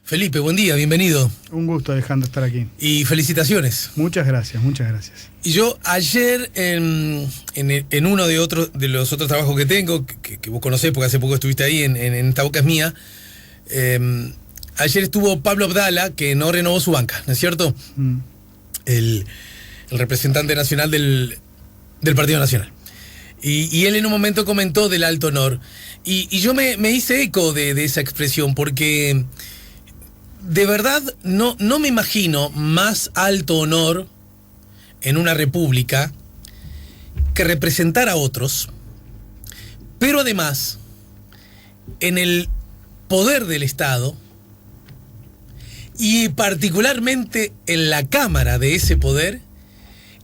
Felipe, buen día, bienvenido. Un gusto, Alejandro, estar aquí. Y felicitaciones. Muchas gracias, muchas gracias. Y yo ayer, en uno de los otros trabajos que tengo, que vos conocés porque hace poco estuviste ahí, en Esta Boca es Mía, ayer estuvo Pablo Abdala, que no renovó su banca, ¿no es cierto? El representante nacional del Partido Nacional. Y él en un momento comentó del alto honor. Y yo me hice eco de esa expresión, porque de verdad no me imagino más alto honor en una república que representar a otros, pero además en el poder del Estado y particularmente en la cámara de ese poder,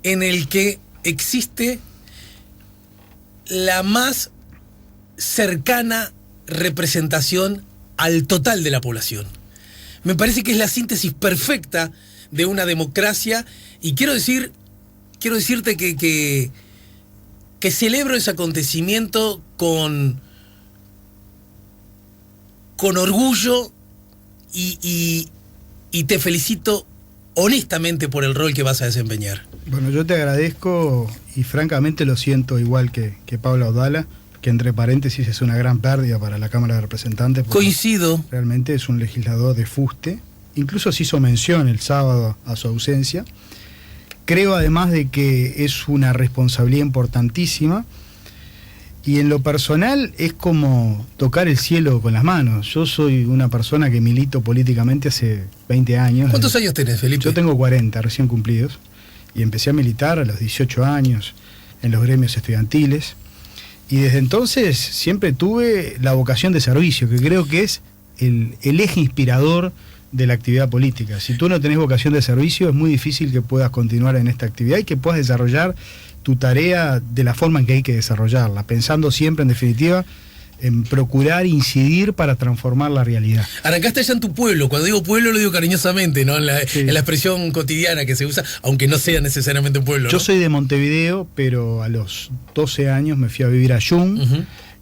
en el que existe la más cercana representación al total de la población. Me parece que es la síntesis perfecta de una democracia, y quiero decirte que celebro ese acontecimiento con orgullo y te felicito honestamente por el rol que vas a desempeñar. Bueno, yo te agradezco y francamente lo siento igual que Pablo Abdala, que entre paréntesis es una gran pérdida para la Cámara de Representantes. Coincido. Realmente es un legislador de fuste. Incluso se hizo mención el sábado a su ausencia. Creo además de que es una responsabilidad importantísima, y en lo personal es como tocar el cielo con las manos. Yo soy una persona que milito políticamente hace 20 años. ¿Cuántos años tenés, Felipe? Yo tengo 40 recién cumplidos, y empecé a militar a los 18 años en los gremios estudiantiles, y desde entonces siempre tuve la vocación de servicio, que creo que es el eje inspirador de la actividad política. Si tú no tenés vocación de servicio, es muy difícil que puedas continuar en esta actividad y que puedas desarrollar tu tarea de la forma en que hay que desarrollarla, pensando siempre, en definitiva, en procurar incidir para transformar la realidad. Arrancaste allá en tu pueblo. Cuando digo pueblo lo digo cariñosamente, ¿no? En la expresión cotidiana que se usa, aunque no sea necesariamente un pueblo, ¿no? Yo soy de Montevideo, pero a los 12 años me fui a vivir a Jung.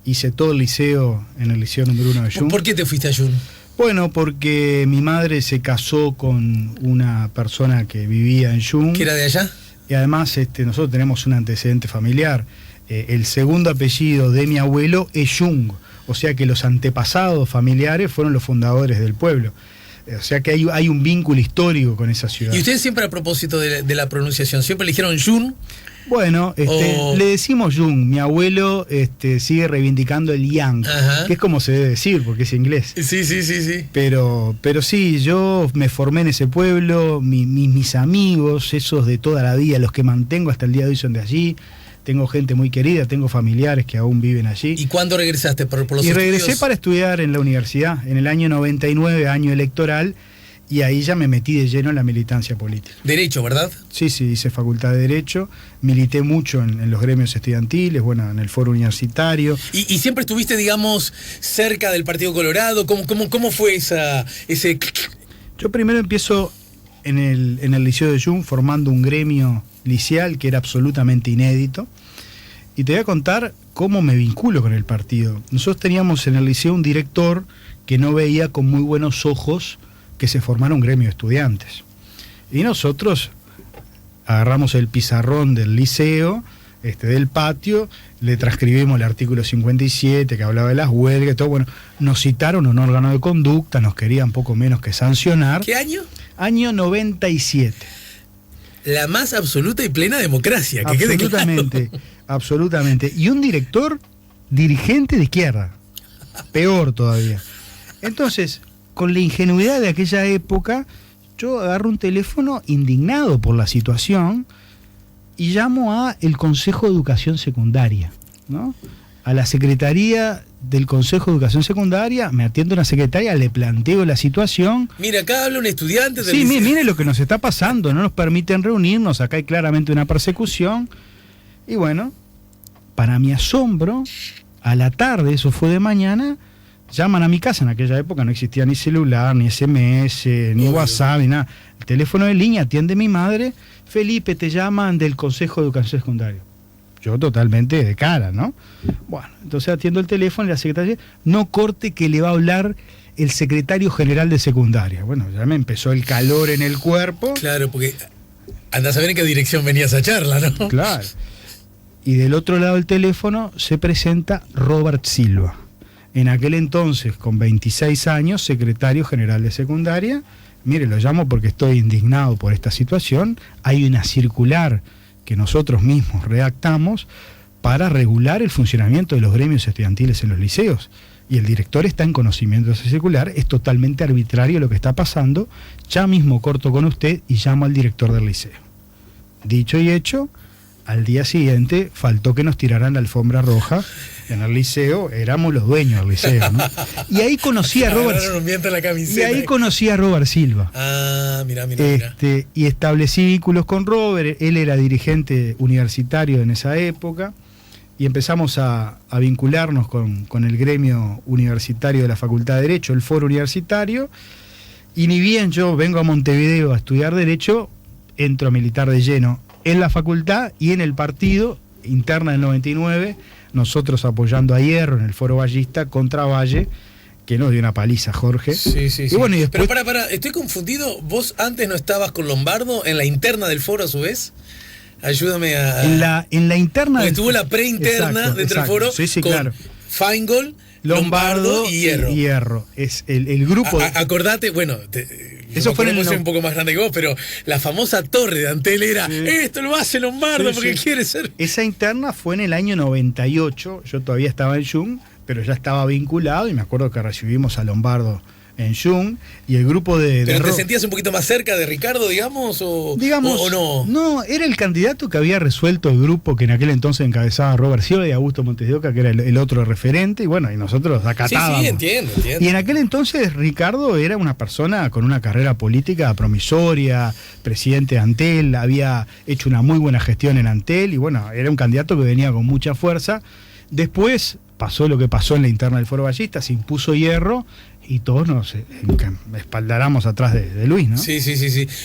Hice todo el liceo en el liceo número 1 de Jung. ¿Por qué te fuiste a Jung? Bueno, porque mi madre se casó con una persona que vivía en Jung. ¿Que era de allá? Y además nosotros tenemos un antecedente familiar. El segundo apellido de mi abuelo es Jung, o sea que los antepasados familiares fueron los fundadores del pueblo. O sea que hay un vínculo histórico con esa ciudad. ¿Y ustedes siempre, a propósito de la pronunciación, siempre eligieron Jung? Bueno, le decimos Jung. Mi abuelo sigue reivindicando el yang, que es como se debe decir, porque es inglés. Sí. Pero sí, yo me formé en ese pueblo, mis amigos, esos de toda la vida, los que mantengo hasta el día de hoy, son de allí. Tengo gente muy querida, tengo familiares que aún viven allí. ¿Y cuándo regresaste por los estudios? Regresé para estudiar en la universidad, en el año 99, año electoral, y ahí ya me metí de lleno en la militancia política. Derecho, ¿verdad? Sí, hice facultad de Derecho, milité mucho en los gremios estudiantiles, bueno, en el foro universitario. ¿Y siempre estuviste, digamos, cerca del Partido Colorado? ¿Cómo fue ese...? Yo primero empiezo en el Liceo de Jung formando un gremio liceal que era absolutamente inédito, y te voy a contar cómo me vinculo con el partido. Nosotros teníamos en el liceo un director que no veía con muy buenos ojos que se formara un gremio de estudiantes, y nosotros agarramos el pizarrón del liceo, del patio, le transcribimos el artículo 57 que hablaba de las huelgas y todo. Bueno, nos citaron un órgano de conducta, nos querían poco menos que sancionar. ¿Qué año? Año 97. La más absoluta y plena democracia, que quede claro. Absolutamente. Y un dirigente de izquierda. Peor todavía. Entonces, con la ingenuidad de aquella época, yo agarro un teléfono indignado por la situación y llamo a el Consejo de Educación Secundaria, ¿no? A la Secretaría del Consejo de Educación Secundaria, me atiende una secretaria, le planteo la situación. Mira, acá habla un estudiante del liceo. Mire lo que nos está pasando, no nos permiten reunirnos, acá hay claramente una persecución. Y bueno, para mi asombro, a la tarde, eso fue de mañana, llaman a mi casa. En aquella época no existía ni celular, ni SMS, ni WhatsApp, ni nada. El teléfono de línea, atiende mi madre: Felipe, te llaman del Consejo de Educación Secundaria. Yo totalmente de cara, ¿no? Bueno, entonces atiendo el teléfono y la secretaria: no corte, que le va a hablar el secretario general de secundaria. Bueno, ya me empezó el calor en el cuerpo. Claro, porque andás a ver en qué dirección venía esa charla, ¿no? Claro. Y del otro lado del teléfono se presenta Robert Silva. En aquel entonces, con 26 años, secretario general de secundaria. Mire, lo llamo porque estoy indignado por esta situación. Hay una circular que nosotros mismos redactamos para regular el funcionamiento de los gremios estudiantiles en los liceos. Y el director está en conocimiento de esa circular. Es totalmente arbitrario lo que está pasando. Ya mismo corto con usted y llamo al director del liceo. Dicho y hecho, al día siguiente faltó que nos tiraran la alfombra roja. En el liceo éramos los dueños del liceo, ¿no? Y ahí conocí a Robert. Y ahí conocí a Robert Silva. Ah, mira. Y establecí vínculos con Robert. Él era dirigente universitario en esa época. Y empezamos a vincularnos con el gremio universitario de la Facultad de Derecho, el Foro Universitario. Y ni bien yo vengo a Montevideo a estudiar Derecho, entro a militar de lleno en la facultad y en el partido, interna del 99, nosotros apoyando a Hierro en el Foro Ballista contra Valle, que nos dio una paliza, Jorge. Sí. Y bueno, y después... Pero para, estoy confundido. ¿Vos antes no estabas con Lombardo en la interna del Foro a su vez? Ayúdame a... En la interna... Porque estuvo la preinterna dentro del Foro con claro. Feingold, Lombardo y Hierro. Es el grupo... Acordate, bueno... Eso fue en el... un poco más grande que vos, pero la famosa torre de Antel era esto lo hace Lombardo porque quiere ser... Esa interna fue en el año 98, yo todavía estaba en Jung, pero ya estaba vinculado y me acuerdo que recibimos a Lombardo en Jung y el grupo de... ¿Pero te sentías un poquito más cerca de Ricardo, digamos, o no? No, era el candidato que había resuelto el grupo que en aquel entonces encabezaba Robert Silva y Augusto Montes de Oca, que era el otro referente, y bueno, y nosotros acatábamos. Sí, entiendo. Y en aquel entonces Ricardo era una persona con una carrera política promisoria, presidente de Antel, había hecho una muy buena gestión en Antel, y bueno, era un candidato que venía con mucha fuerza. Después pasó lo que pasó en la interna del Foro Ballista, se impuso Hierro, y todos nos espaldaramos atrás de Luis, ¿no? Sí.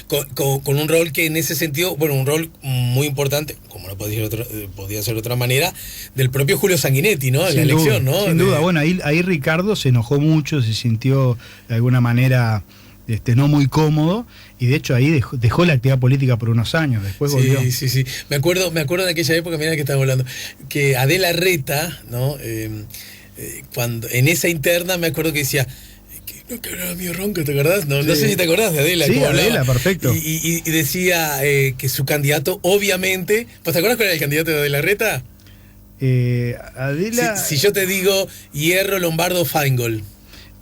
Con un rol que en ese sentido, bueno, un rol muy importante, como no podía ser de otra manera, del propio Julio Sanguinetti, ¿no? En la elección, ¿no? Sin duda, bueno, ahí Ricardo se enojó mucho, se sintió de alguna manera no muy cómodo, y de hecho ahí dejó la actividad política por unos años, después volvió. Sí. Me acuerdo de aquella época, mira que estaba hablando, que Adela Reta, ¿no? Cuando en esa interna me acuerdo que decía que hablaba mío ronco, ¿te acordás? No sé si te acordás de Adela. Sí, Adela, perfecto. Y decía que su candidato, obviamente... ¿Vos te acordás cuál era el candidato de Adela Reta? Adela... Si yo te digo Hierro, Lombardo, Feingold.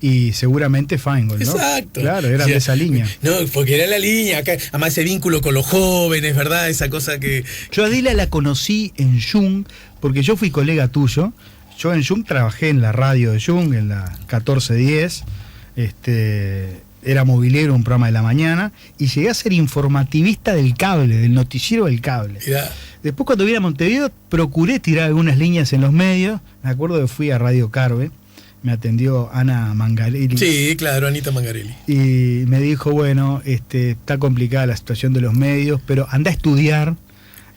Y seguramente Feingold, ¿no? Exacto. Claro, era de esa línea. No, porque era la línea, acá, además ese vínculo con los jóvenes, ¿verdad? Esa cosa que... Yo a Adela la conocí en Jung, porque yo fui colega tuyo. Yo en Jung trabajé en la radio de Jung, en la 1410, era movilero, un programa de la mañana, y llegué a ser informativista del cable, del noticiero del cable. Mirá. Después cuando vine a Montevideo procuré tirar algunas líneas en los medios, me acuerdo que fui a Radio Carve, me atendió Ana Mangarelli. Sí, claro, Anita Mangarelli. Y me dijo, bueno, está complicada la situación de los medios, pero anda a estudiar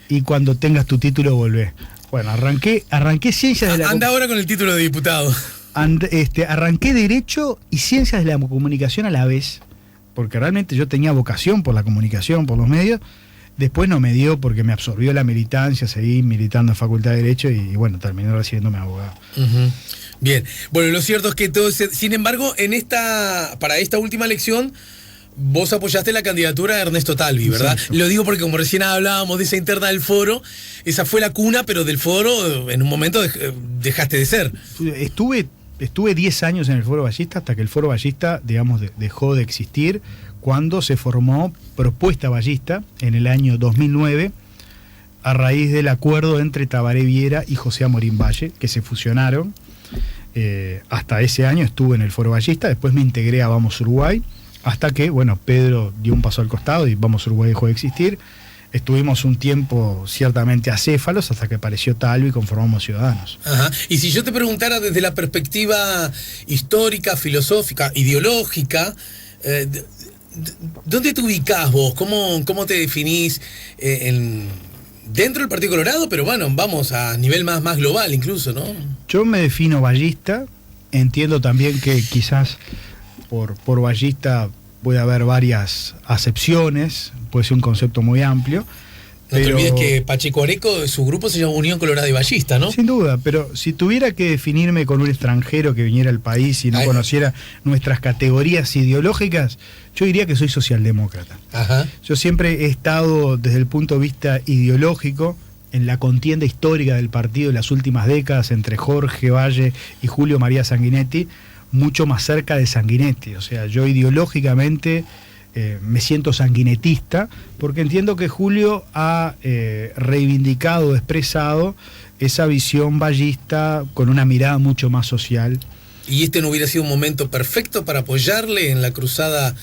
y cuando tengas tu título volvé. Bueno, arranqué ciencias de la... Anda ahora con el título de diputado. Arranqué Derecho y Ciencias de la Comunicación a la vez, porque realmente yo tenía vocación por la comunicación, por los medios. Después no me dio porque me absorbió la militancia, seguí militando en Facultad de Derecho y bueno, terminé recibiéndome abogado. Uh-huh. Bien, bueno, lo cierto es que todo sin embargo, para esta última elección, vos apoyaste la candidatura de Ernesto Talvi, ¿verdad? Exacto. Lo digo porque como recién hablábamos de esa interna del Foro, esa fue la cuna, pero del Foro en un momento dejaste de ser. Estuve 10 años en el Foro Ballista hasta que el Foro Ballista, digamos, dejó de existir cuando se formó Propuesta Ballista en el año 2009 a raíz del acuerdo entre Tabaré Viera y José Amorín Valle, que se fusionaron. Hasta ese año estuve en el Foro Ballista, después me integré a Vamos Uruguay, hasta que, bueno, Pedro dio un paso al costado y Vamos Uruguay dejó de existir. Estuvimos un tiempo ciertamente acéfalos hasta que apareció Talvi y conformamos Ciudadanos. Ajá. Y si yo te preguntara desde la perspectiva histórica, filosófica, ideológica, ¿dónde te ubicás vos? ¿Cómo te definís dentro del Partido Colorado? Pero bueno, vamos a nivel más global incluso, ¿no? Yo me defino ballista, entiendo también que quizás por ballista puede haber varias acepciones, puede ser un concepto muy amplio. No te olvides que Pacheco Areco, su grupo se llama Unión Colorada y Ballista, ¿no? Sin duda, pero si tuviera que definirme con un extranjero que viniera al país y no conociera nuestras categorías ideológicas, yo diría que soy socialdemócrata. Ajá. Yo siempre he estado desde el punto de vista ideológico en la contienda histórica del partido en las últimas décadas entre Jorge Valle y Julio María Sanguinetti, mucho más cerca de Sanguinetti. O sea, yo ideológicamente me siento sanguinetista porque entiendo que Julio ha reivindicado, expresado esa visión vallista con una mirada mucho más social. ¿Y este no hubiera sido un momento perfecto para apoyarle en la cruzada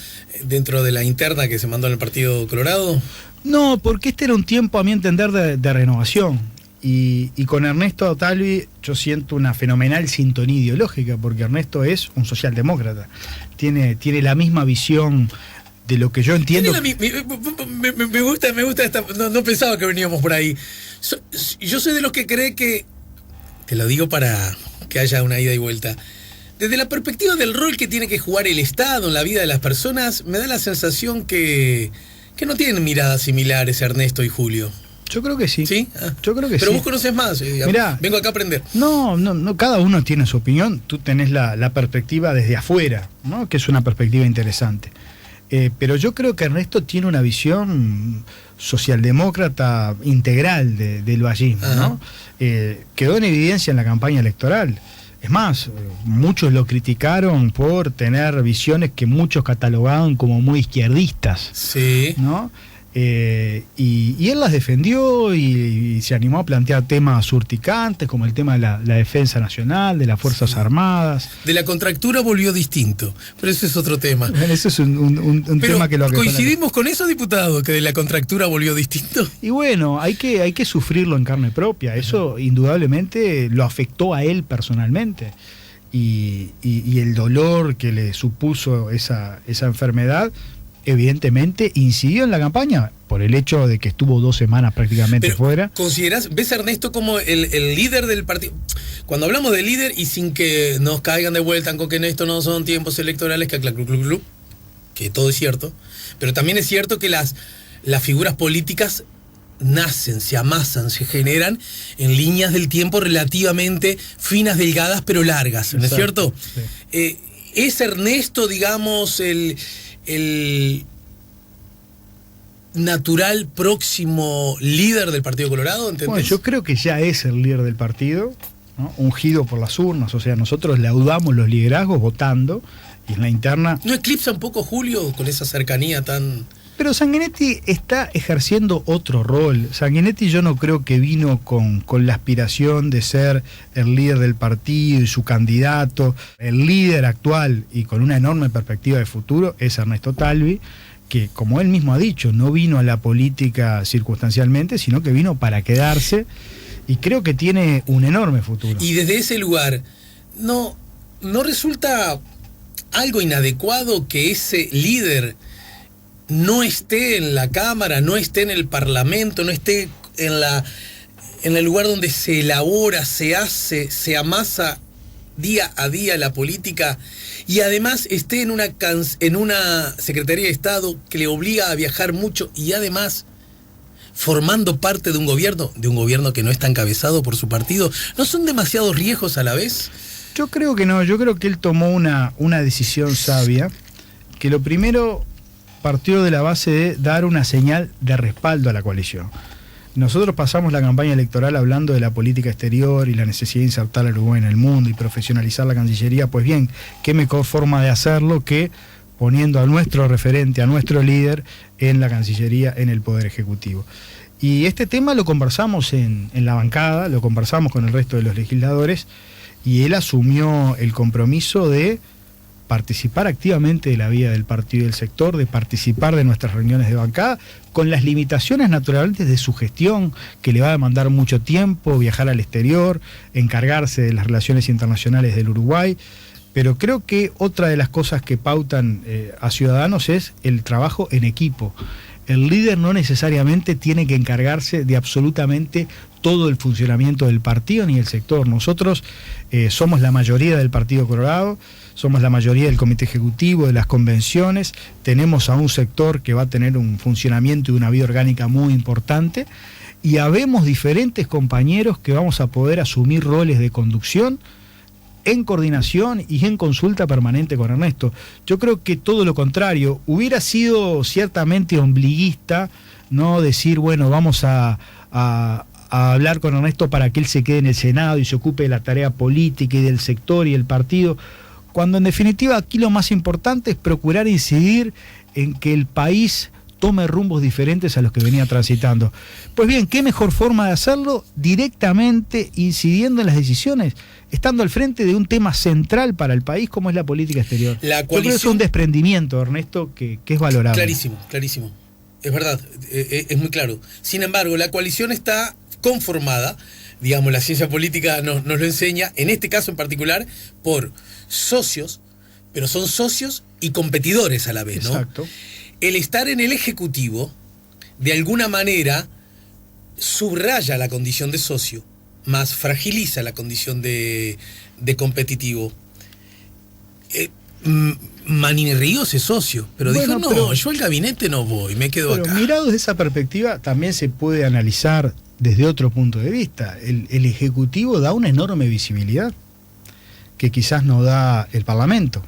dentro de la interna que se mandó en el Partido Colorado? No, porque este era un tiempo, a mi entender, de renovación. Y con Ernesto Talvi yo siento una fenomenal sintonía ideológica, porque Ernesto es un socialdemócrata. Tiene la misma visión de lo que yo entiendo. Me gusta esta. No pensaba que veníamos por ahí. Yo soy de los que cree que. Te lo digo para que haya una ida y vuelta. Desde la perspectiva del rol que tiene que jugar el Estado en la vida de las personas, me da la sensación que no tienen miradas similares Ernesto y Julio. Yo creo que sí. ¿Sí? Yo creo que Pero sí. vos conoces más. Mirá, vengo acá a aprender. No, cada uno tiene su opinión. Tú tenés la perspectiva desde afuera, ¿no? Que es una perspectiva interesante. Pero yo creo que Ernesto tiene una visión socialdemócrata integral del vallismo, ¿no? Quedó en evidencia en la campaña electoral. Es más, muchos lo criticaron por tener visiones que muchos catalogaban como muy izquierdistas. Sí. ¿No? Y él las defendió y se animó a plantear temas urticantes como el tema de la defensa nacional, de las Fuerzas Armadas. De la contractura volvió distinto, pero ese es otro tema. Bueno, eso es un tema que lo ¿coincidimos con eso, diputado, que de la contractura volvió distinto? Y bueno, hay que sufrirlo en carne propia. Eso indudablemente lo afectó a él personalmente. Y el dolor que le supuso esa enfermedad evidentemente incidió en la campaña por el hecho de que estuvo 2 semanas prácticamente fuera. ¿Ves a Ernesto como el líder del partido? Cuando hablamos de líder, y sin que nos caigan de vuelta con que en esto no son tiempos electorales, que todo es cierto, pero también es cierto que las figuras políticas nacen, se amasan, se generan en líneas del tiempo relativamente finas, delgadas, pero largas, ¿no es cierto? Sí. ¿Es Ernesto, digamos, el natural próximo líder del Partido Colorado? ¿Entendés? Bueno, yo creo que ya es el líder del partido, ¿no? Ungido por las urnas. O sea, nosotros laudamos los liderazgos votando y en la interna. ¿No eclipsa un poco Julio con esa cercanía tan...? Pero Sanguinetti está ejerciendo otro rol. Sanguinetti yo no creo que vino con la aspiración de ser el líder del partido y su candidato. El líder actual y con una enorme perspectiva de futuro es Ernesto Talvi, que como él mismo ha dicho, no vino a la política circunstancialmente, sino que vino para quedarse y creo que tiene un enorme futuro. Y desde ese lugar, ¿no resulta algo inadecuado que ese líder no esté en la Cámara, no esté en el Parlamento, no esté en el lugar donde se elabora, se hace, se amasa día a día la política, y además esté en una Secretaría de Estado que le obliga a viajar mucho, y además formando parte de un gobierno que no está encabezado por su partido? ¿No son demasiados riesgos a la vez? Yo creo que no, yo creo que él tomó una decisión sabia, que lo primero partió de la base de dar una señal de respaldo a la coalición. Nosotros pasamos la campaña electoral hablando de la política exterior y la necesidad de insertar al Uruguay en el mundo y profesionalizar la Cancillería. Pues bien, qué mejor forma de hacerlo que poniendo a nuestro referente, a nuestro líder en la Cancillería, en el Poder Ejecutivo. Y este tema lo conversamos en la bancada, lo conversamos con el resto de los legisladores, y él asumió el compromiso de participar activamente de la vida del partido y del sector, de participar de nuestras reuniones de bancada, con las limitaciones naturalmente de su gestión, que le va a demandar mucho tiempo, viajar al exterior, encargarse de las relaciones internacionales del Uruguay. Pero creo que otra de las cosas que pautan a Ciudadanos es el trabajo en equipo. El líder no necesariamente tiene que encargarse de absolutamente todo el funcionamiento del partido ni el sector. Nosotros somos la mayoría del Partido Colorado, somos la mayoría del comité ejecutivo, de las convenciones, tenemos a un sector que va a tener un funcionamiento y una vida orgánica muy importante, y habemos diferentes compañeros que vamos a poder asumir roles de conducción en coordinación y en consulta permanente con Ernesto. Yo creo que todo lo contrario, hubiera sido ciertamente ombliguista, no decir, bueno, vamos a hablar con Ernesto para que él se quede en el Senado y se ocupe de la tarea política y del sector y el partido, cuando en definitiva aquí lo más importante es procurar incidir en que el país tome rumbos diferentes a los que venía transitando. Pues bien, ¿qué mejor forma de hacerlo? Directamente incidiendo en las decisiones, estando al frente de un tema central para el país como es la política exterior. La coalición... Yo creo que es un desprendimiento, Ernesto, que es valorable. Clarísimo, clarísimo. Es verdad, es muy claro. Sin embargo, la coalición está conformada, digamos, la ciencia política nos lo enseña, en este caso en particular, por socios, pero son socios y competidores a la vez, ¿no? Exacto. El estar en el Ejecutivo, de alguna manera, subraya la condición de socio, más fragiliza la condición de competitivo. Manini Ríos es socio, pero bueno, dijo, no, yo al gabinete no voy, me quedo acá. Pero mirado desde esa perspectiva, también se puede analizar desde otro punto de vista. El Ejecutivo da una enorme visibilidad que quizás no da el Parlamento.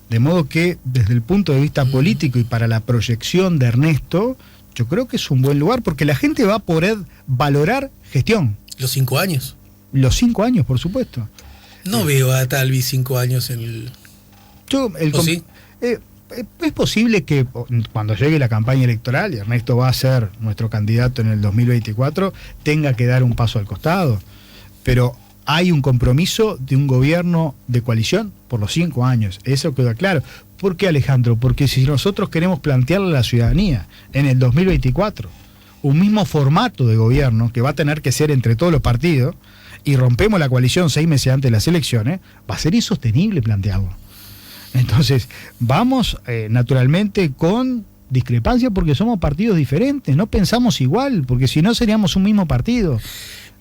De modo que, desde el punto de vista político y para la proyección de Ernesto, yo creo que es un buen lugar, porque la gente va a poder valorar gestión. ¿Los 5 años? Los 5 años, por supuesto. No veo a Talvi 5 años en el... ¿Sí? Es posible que cuando llegue la campaña electoral, y Ernesto va a ser nuestro candidato en el 2024, tenga que dar un paso al costado. Pero hay un compromiso de un gobierno de coalición por los 5 años. Eso queda claro. ¿Por qué, Alejandro? Porque si nosotros queremos plantearle a la ciudadanía en el 2024 un mismo formato de gobierno que va a tener que ser entre todos los partidos, y rompemos la coalición 6 meses antes de las elecciones, va a ser insostenible plantearlo. Entonces, vamos naturalmente con discrepancia porque somos partidos diferentes, no pensamos igual, porque si no seríamos un mismo partido.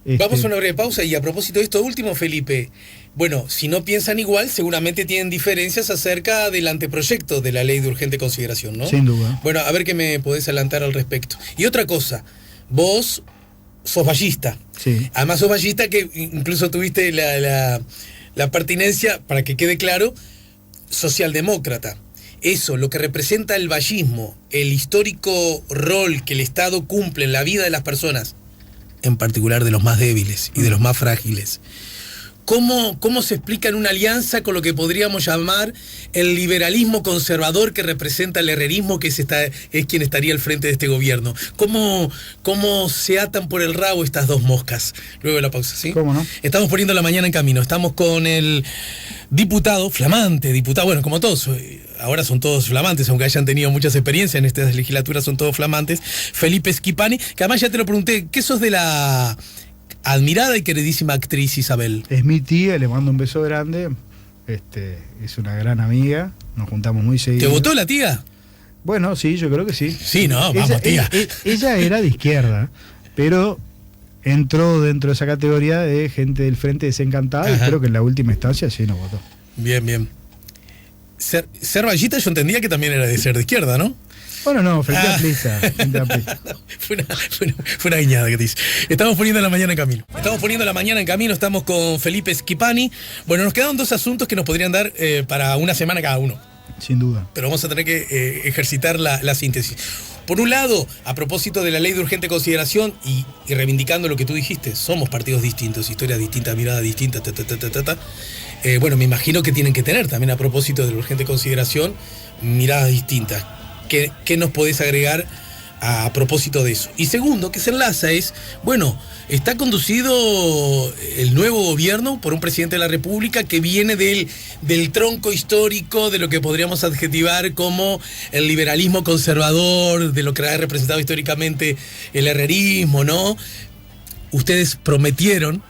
Vamos a una breve pausa y a propósito de esto último, Felipe, bueno, si no piensan igual, seguramente tienen diferencias acerca del anteproyecto de la ley de urgente consideración, ¿no? Sin duda. Bueno, a ver qué me podés adelantar al respecto. Y otra cosa, vos sos ballista. Sí. Además sos ballista que incluso tuviste la pertinencia, para que quede claro, socialdemócrata. Eso, lo que representa el vallismo, el histórico rol que el Estado cumple en la vida de las personas, en particular de los más débiles y de los más frágiles. ¿Cómo se explica en una alianza con lo que podríamos llamar el liberalismo conservador que representa el herrerismo, que es quien estaría al frente de este gobierno? ¿Cómo se atan por el rabo estas dos moscas? Luego de la pausa, ¿sí? ¿Cómo no? Estamos poniendo la mañana en camino. Estamos con el diputado, flamante diputado, bueno, como todos, ahora son todos flamantes, aunque hayan tenido muchas experiencias en estas legislaturas, son todos flamantes. Felipe Schipani, que además ya te lo pregunté, ¿qué sos de la admirada y queridísima actriz Isabel? Es mi tía, le mando un beso grande. Es una gran amiga, nos juntamos muy seguido. ¿Te votó la tía? Bueno, sí, yo creo que sí. Sí, no, vamos, tía. Ella era de izquierda, pero entró dentro de esa categoría de gente del Frente Desencantada. Ajá. Y creo que en la última instancia sí nos votó. Bien, bien. Ser vallita yo entendía que también era de ser de izquierda, ¿no? Bueno, no, frente a Plisa. Fue una guiñada que te hice. Estamos poniendo la mañana en camino. Estamos con Felipe Schipani. Bueno, nos quedan 2 asuntos que nos podrían dar para una semana cada uno. Sin duda. Pero vamos a tener que ejercitar la síntesis. Por un lado, a propósito de la ley de urgente consideración y reivindicando lo que tú dijiste, somos partidos distintos, historias distintas, miradas distintas, bueno, me imagino que tienen que tener también, a propósito de la urgente consideración, miradas distintas. ¿Qué nos podés agregar a propósito de eso? Y segundo, que se enlaza es, bueno, está conducido el nuevo gobierno por un presidente de la República que viene del tronco histórico de lo que podríamos adjetivar como el liberalismo conservador, de lo que ha representado históricamente el herrerismo, ¿no? Ustedes prometieron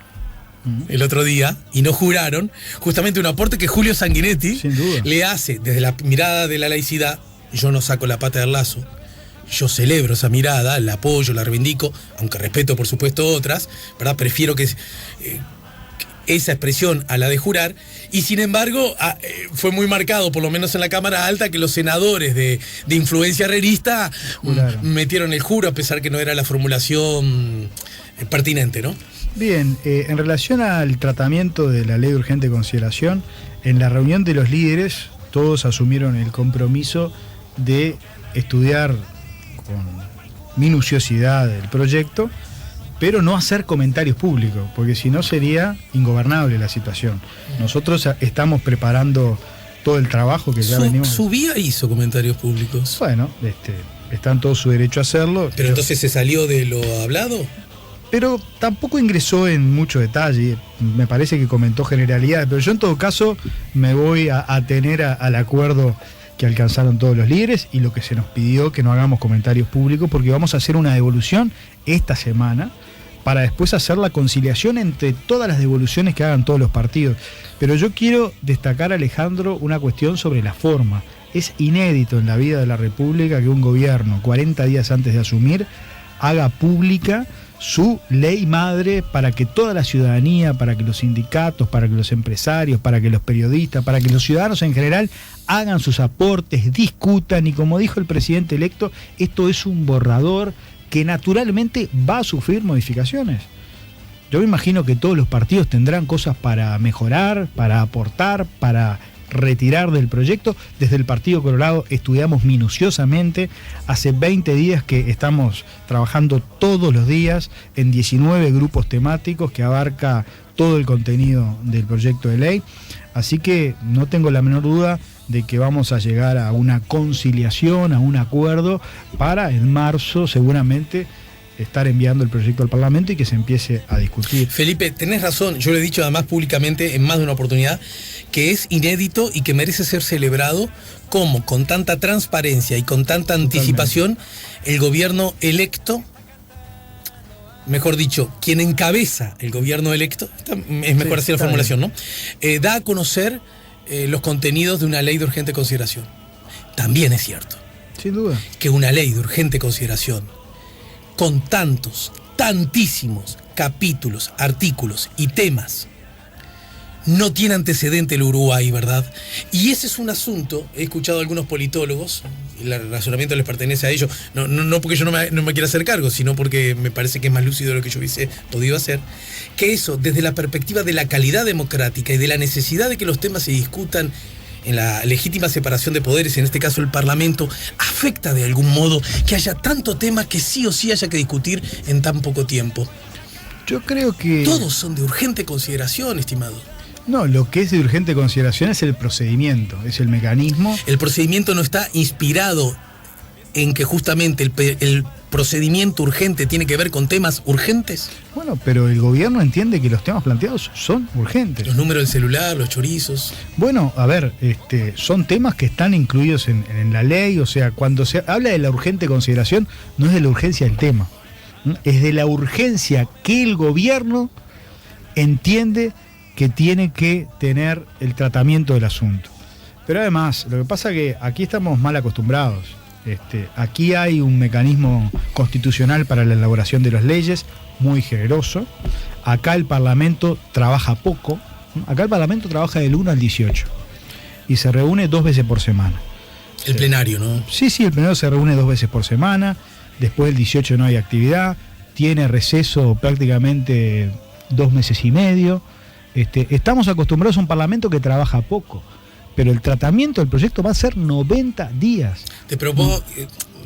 el otro día y no juraron justamente un aporte que Julio Sanguinetti le hace desde la mirada de la laicidad. Yo no saco la pata del lazo, yo celebro esa mirada, la apoyo, la reivindico, aunque respeto por supuesto otras, ¿verdad? Prefiero que esa expresión a la de Jurar, y sin embargo fue muy marcado, por lo menos en la Cámara Alta, que los senadores de influencia herrerista metieron el juro, a pesar que no era la formulación pertinente, ¿no? Bien, en relación al tratamiento de la ley de urgente consideración, en la reunión de los líderes todos asumieron el compromiso de estudiar con minuciosidad el proyecto, pero no hacer comentarios públicos, porque si no sería ingobernable la situación. Nosotros estamos preparando todo el trabajo que ya venimos... ¿Subía hizo comentarios públicos? Bueno, está en todo su derecho a hacerlo. ¿Pero entonces se salió de lo hablado? Pero tampoco ingresó en mucho detalle, me parece que comentó generalidades, pero yo en todo caso me voy a atener al acuerdo que alcanzaron todos los líderes y lo que se nos pidió, que no hagamos comentarios públicos, porque vamos a hacer una devolución esta semana para después hacer la conciliación entre todas las devoluciones que hagan todos los partidos. Pero yo quiero destacar, Alejandro, una cuestión sobre la forma. Es inédito en la vida de la República que un gobierno, 40 días antes de asumir, haga pública su ley madre para que toda la ciudadanía, para que los sindicatos, para que los empresarios, para que los periodistas, para que los ciudadanos en general hagan sus aportes, discutan, y como dijo el presidente electo, esto es un borrador que naturalmente va a sufrir modificaciones. Yo me imagino que todos los partidos tendrán cosas para mejorar, para aportar, para retirar del proyecto. Desde el Partido Colorado estudiamos minuciosamente. Hace 20 días que estamos trabajando todos los días en 19 grupos temáticos que abarca todo el contenido del proyecto de ley. Así que no tengo la menor duda de que vamos a llegar a una conciliación, a un acuerdo para en marzo seguramente estar enviando el proyecto al Parlamento y que se empiece a discutir. Felipe, tenés razón, yo lo he dicho además públicamente en más de una oportunidad, que es inédito y que merece ser celebrado como con tanta transparencia y con tanta anticipación el gobierno electo, mejor dicho, quien encabeza el gobierno electo, es mejor así la formulación, ¿no? Da a conocer los contenidos de una ley de urgente consideración. También es cierto, sin duda, que una ley de urgente consideración con tantísimos capítulos, artículos y temas, no tiene antecedente el Uruguay, ¿verdad? Y ese es un asunto, he escuchado a algunos politólogos, y el razonamiento les pertenece a ellos, no porque yo no me quiera hacer cargo, sino porque me parece que es más lúcido de lo que yo hubiese podido hacer, que eso, desde la perspectiva de la calidad democrática y de la necesidad de que los temas se discutan en la legítima separación de poderes, en este caso el Parlamento, afecta de algún modo que haya tanto tema que sí o sí haya que discutir en tan poco tiempo. Yo creo que... Todos son de urgente consideración, estimado. No, lo que es de urgente consideración es el procedimiento, es el mecanismo. El procedimiento no está inspirado en que justamente el procedimiento urgente tiene que ver con temas urgentes. Bueno, pero el gobierno entiende que los temas planteados son urgentes. Los números del celular, los chorizos. Bueno, a ver, son temas que están incluidos en la ley, o sea, cuando se habla de la urgente consideración, no es de la urgencia del tema, es de la urgencia que el gobierno entiende que tiene que tener el tratamiento del asunto. Pero además, lo que pasa es que aquí estamos mal acostumbrados. Aquí hay un mecanismo constitucional para la elaboración de las leyes muy generoso. Acá el Parlamento trabaja poco. Acá el Parlamento trabaja del 1 al 18 y se reúne 2 veces por semana. El plenario, ¿no? Sí, el plenario se reúne 2 veces por semana. Después del 18 no hay actividad. Tiene receso prácticamente 2 meses y medio. Estamos acostumbrados a un Parlamento que trabaja poco. Pero el tratamiento del proyecto va a ser 90 días. Te propongo,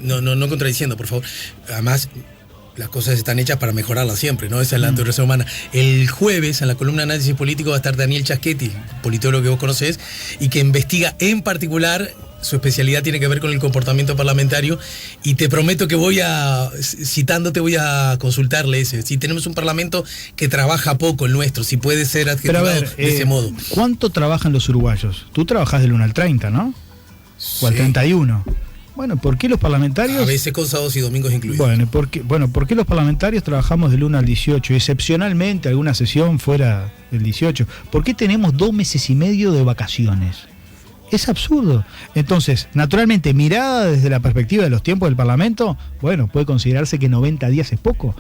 no contradiciendo, por favor. Además, las cosas están hechas para mejorarlas siempre, ¿no? Esa es la naturaleza humana. El jueves, en la columna de Análisis Político, va a estar Daniel Chaschetti, politólogo que vos conocés, y que investiga en particular, su especialidad tiene que ver con el comportamiento parlamentario, y te prometo que citándote voy a consultarle ese. Si tenemos un parlamento que trabaja poco, el nuestro, si puede ser adjetivado de ese modo. ¿Cuánto trabajan los uruguayos? Tú trabajás del 1 al 30, ¿no? Sí. O al 31. Bueno, ¿por qué los parlamentarios? A veces con sábados y domingos incluidos. ¿Por qué los parlamentarios trabajamos del 1 al 18? Excepcionalmente alguna sesión fuera del 18. ¿Por qué tenemos 2 meses y medio de vacaciones? Es absurdo. Entonces, naturalmente, mirada desde la perspectiva de los tiempos del Parlamento, bueno, puede considerarse que 90 días es poco.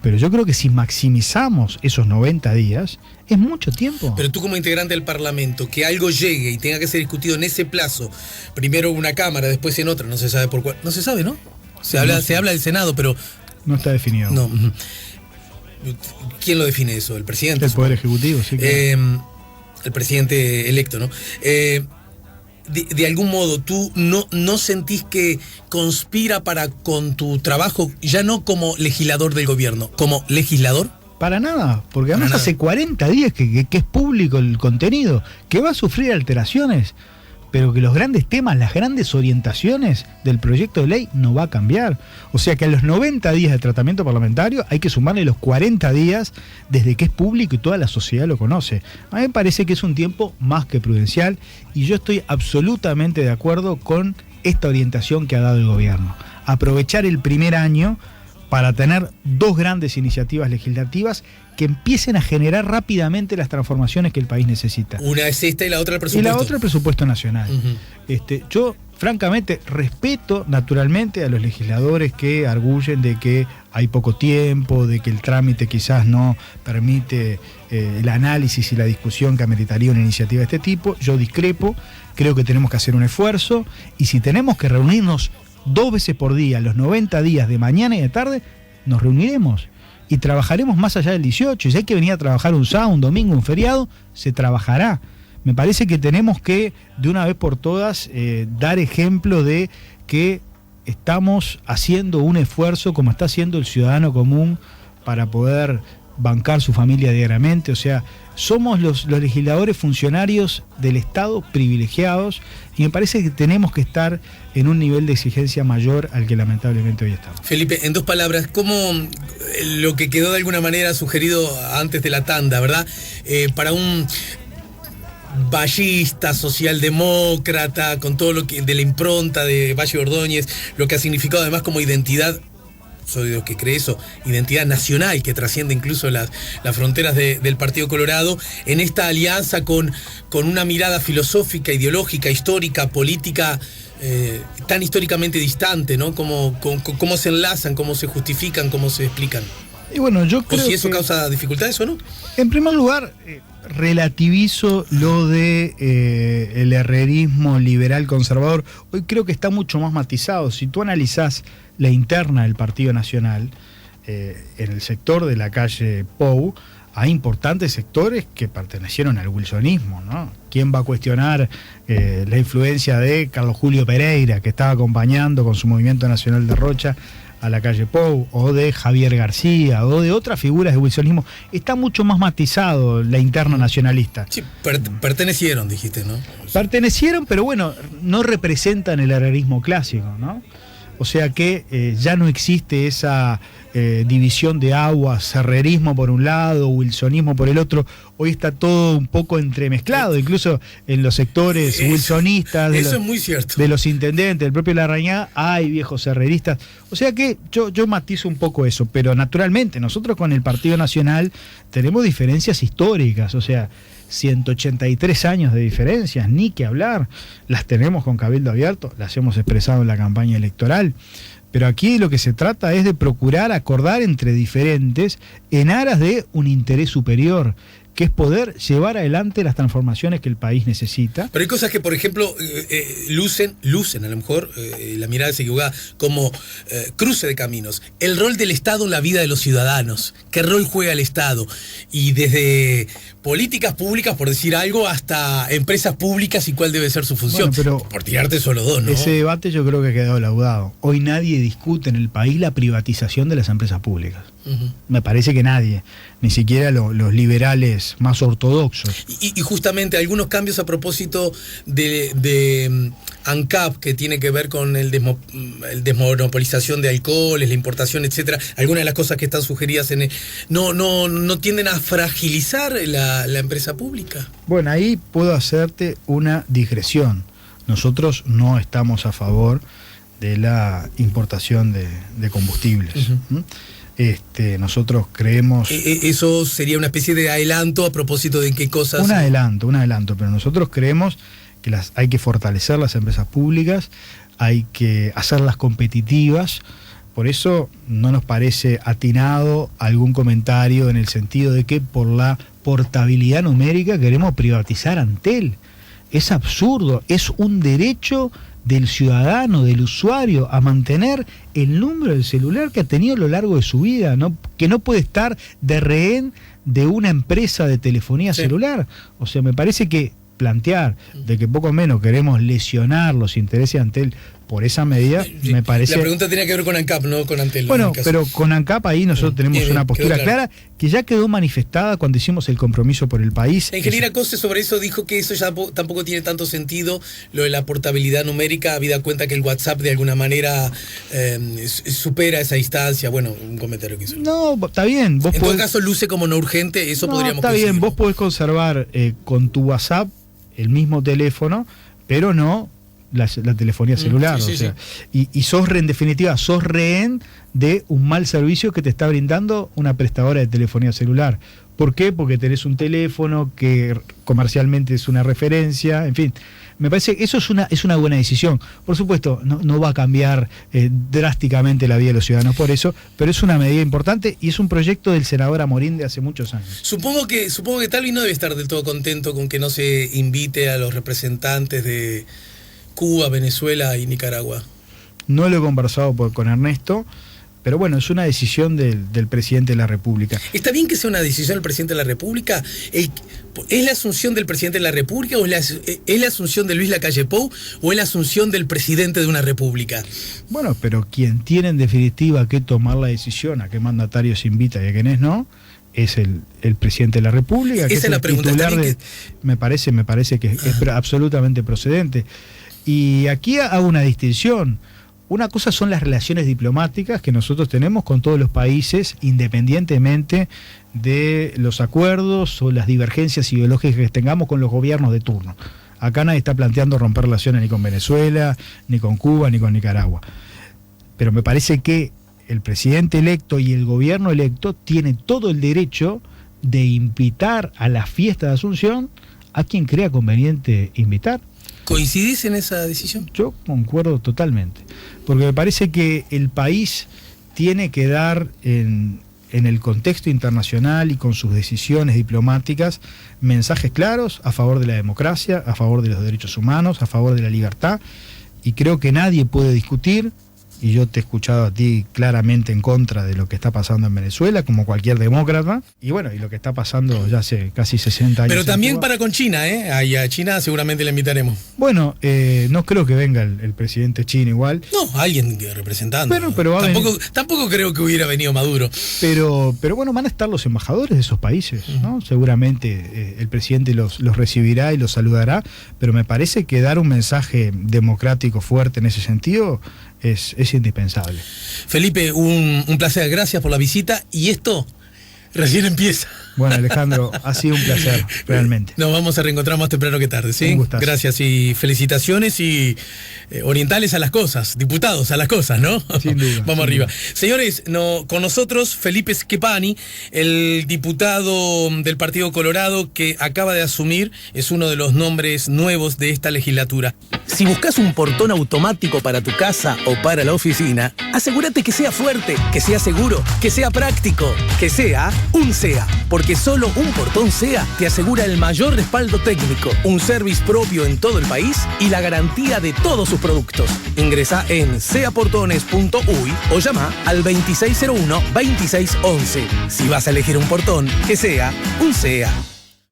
Pero yo creo que si maximizamos esos 90 días, es mucho tiempo. Pero tú como integrante del Parlamento, que algo llegue y tenga que ser discutido en ese plazo, primero en una Cámara, después en otra, no se sabe por cuál. No se sabe, ¿no? Se habla del Senado, pero... No está definido. No. ¿Quién lo define eso? ¿El presidente? El Poder Ejecutivo, sí. Claro. El presidente electo, ¿no? De algún modo, ¿tú no sentís que conspira con tu trabajo, ya no como legislador del gobierno, como legislador? Para nada, porque además hace 40 días que es público el contenido, que va a sufrir alteraciones, pero que los grandes temas, las grandes orientaciones del proyecto de ley no va a cambiar. O sea que a los 90 días de tratamiento parlamentario hay que sumarle los 40 días desde que es público y toda la sociedad lo conoce. A mí me parece que es un tiempo más que prudencial y yo estoy absolutamente de acuerdo con esta orientación que ha dado el gobierno. Aprovechar el primer año para tener dos grandes iniciativas legislativas que empiecen a generar rápidamente las transformaciones que el país necesita. Una es esta y la otra el presupuesto. Y la otra el presupuesto nacional. Yo, francamente, respeto naturalmente a los legisladores que arguyen de que hay poco tiempo, de que el trámite quizás no permite el análisis y la discusión que ameritaría una iniciativa de este tipo. Yo discrepo, creo que tenemos que hacer un esfuerzo y si tenemos que reunirnos 2 veces por día, los 90 días de mañana y de tarde, nos reuniremos y trabajaremos más allá del 18. Y si hay que venir a trabajar un sábado, un domingo, un feriado, se trabajará. Me parece que tenemos que, de una vez por todas, dar ejemplo de que estamos haciendo un esfuerzo como está haciendo el ciudadano común para poder bancar su familia diariamente. O sea, somos los legisladores funcionarios del Estado privilegiados y me parece que tenemos que estar en un nivel de exigencia mayor al que lamentablemente hoy estamos. Felipe, en 2 palabras, ¿cómo lo que quedó de alguna manera sugerido antes de la tanda, ¿verdad? Para un vallista, socialdemócrata, con todo lo que de la impronta de Valle Ordóñez, lo que ha significado además como identidad, soy de los que cree eso, identidad nacional que trasciende incluso las fronteras del Partido Colorado, en esta alianza con una mirada filosófica, ideológica, histórica, política, tan históricamente distante, ¿no? Cómo se enlazan, cómo se justifican, cómo se explican. Y bueno, yo creo o si eso causa dificultades o no. En primer lugar, relativizo lo de el herrerismo liberal conservador. Hoy creo que está mucho más matizado. Si tú analizás la interna del Partido Nacional, en el sector de la calle Pou, hay importantes sectores que pertenecieron al wilsonismo, ¿no? ¿Quién va a cuestionar la influencia de Carlos Julio Pereira, que estaba acompañando con su Movimiento Nacional de Rocha a la calle Pou, o de Javier García, o de otras figuras del wilsonismo? Está mucho más matizado la interna nacionalista. Sí, pertenecieron, dijiste, ¿no? Pertenecieron, pero bueno, no representan el herrerismo clásico, ¿no? O sea que ya no existe esa división de aguas, herrerismo por un lado, wilsonismo por el otro. Hoy está todo un poco entremezclado, incluso en los sectores wilsonistas, eso es muy cierto, de los intendentes, del propio Larrañaga, hay viejos herreristas. O sea que yo matizo un poco eso, pero naturalmente nosotros con el Partido Nacional tenemos diferencias históricas, o sea, 183 años de diferencias, ni que hablar. Las tenemos con Cabildo Abierto, las hemos expresado en la campaña electoral, pero aquí lo que se trata es de procurar acordar entre diferentes en aras de un interés superior, que es poder llevar adelante las transformaciones que el país necesita. Pero hay cosas que, por ejemplo, lucen a lo mejor, la mirada es equivocada, como cruce de caminos. El rol del Estado en la vida de los ciudadanos. ¿Qué rol juega el Estado? Y desde políticas públicas, por decir algo, hasta empresas públicas y cuál debe ser su función. Bueno, pero por tirarte solo 2, ¿no? Ese debate yo creo que ha quedado laudado. Hoy nadie discute en el país la privatización de las empresas públicas. Me parece que nadie, ni siquiera los liberales más ortodoxos. Y justamente algunos cambios a propósito de ANCAP, que tiene que ver con el desmonopolización de alcoholes, la importación, etcétera. Algunas de las cosas que están sugeridas no tienden a fragilizar la empresa pública. Bueno, ahí puedo hacerte una digresión. Nosotros no estamos a favor de la importación de combustibles. Nosotros creemos... Eso sería una especie de adelanto a propósito de qué cosas... Un adelanto, pero nosotros creemos hay que fortalecer las empresas públicas, hay que hacerlas competitivas. Por eso no nos parece atinado algún comentario en el sentido de que por la portabilidad numérica queremos privatizar Antel. Es absurdo, es un derecho del ciudadano, del usuario, a mantener el número del celular que ha tenido a lo largo de su vida, que no puede estar de rehén de una empresa de telefonía celular. O sea, me parece que plantear de que poco menos queremos lesionar los intereses de Antel por esa medida, me parece... La pregunta tenía que ver con ANCAP, no con Antel. Bueno, pero con ANCAP ahí nosotros tenemos una postura clara que ya quedó manifestada cuando hicimos el compromiso por el país. La ingeniera Cosse sobre eso dijo que eso ya tampoco tiene tanto sentido, lo de la portabilidad numérica, habida cuenta que el WhatsApp de alguna manera supera esa instancia. Bueno, un comentario que hizo. No, está bien. En todo caso luce como no urgente, eso podríamos está bien, vos podés conservar con tu WhatsApp el mismo teléfono, pero no la telefonía celular. Y sos en definitiva, sos rehén de un mal servicio que te está brindando una prestadora de telefonía celular. ¿Por qué? Porque tenés un teléfono que comercialmente es una referencia, en fin. Me parece que eso es una buena decisión. Por supuesto, no va a cambiar drásticamente la vida de los ciudadanos por eso, pero es una medida importante y es un proyecto del senador Amorín de hace muchos años. Supongo que Talvi no debe estar del todo contento con que no se invite a los representantes de Cuba, Venezuela y Nicaragua. No lo he conversado con Ernesto, pero bueno, es una decisión del presidente de la República. ¿Está bien que sea una decisión del presidente de la República? ¿Es la asunción del presidente de la República o es la asunción de Luis Lacalle Pou o es la asunción del presidente de una república? Bueno, pero quien tiene en definitiva que tomar la decisión a qué mandatarios se invita y a quiénes no, es el presidente de la República. Esa es la pregunta. Me parece que es absolutamente procedente. Y aquí hago una distinción. Una cosa son las relaciones diplomáticas que nosotros tenemos con todos los países, independientemente de los acuerdos o las divergencias ideológicas que tengamos con los gobiernos de turno. Acá nadie está planteando romper relaciones ni con Venezuela, ni con Cuba, ni con Nicaragua. Pero me parece que el presidente electo y el gobierno electo tienen todo el derecho de invitar a la fiesta de Asunción a quien crea conveniente invitar. ¿Coincidís en esa decisión? Yo concuerdo totalmente, porque me parece que el país tiene que dar en el contexto internacional y con sus decisiones diplomáticas mensajes claros a favor de la democracia, a favor de los derechos humanos, a favor de la libertad, y creo que nadie puede discutir, y yo te he escuchado a ti claramente en contra de lo que está pasando en Venezuela, como cualquier demócrata, y bueno, y lo que está pasando ya hace casi 60 años. Pero también para con China, y a China seguramente le invitaremos. Bueno, no creo que venga el presidente chino igual. No, alguien representando. Pero tampoco creo que hubiera venido Maduro. Pero bueno, van a estar los embajadores de esos países, ¿no? Seguramente el presidente los recibirá y los saludará, pero me parece que dar un mensaje democrático fuerte en ese sentido es indispensable. Felipe, un placer, gracias por la visita, y esto recién empieza. Bueno, Alejandro, ha sido un placer, realmente. Nos vamos a reencontrar más temprano que tarde, ¿sí? Un gustazo. Gracias y felicitaciones y orientales a las cosas, diputados a las cosas, ¿no? Sin duda. Vamos arriba. Señores, con nosotros Felipe Schepani, el diputado del Partido Colorado que acaba de asumir, es uno de los nombres nuevos de esta legislatura. Si buscas un portón automático para tu casa o para la oficina, asegúrate que sea fuerte, que sea seguro, que sea práctico, que sea un SEA. Porque solo un portón SEA te asegura el mayor respaldo técnico, un service propio en todo el país y la garantía de todos sus productos. Ingresa en seaportones.uy o llama al 2601-2611. Si vas a elegir un portón, que sea un SEA.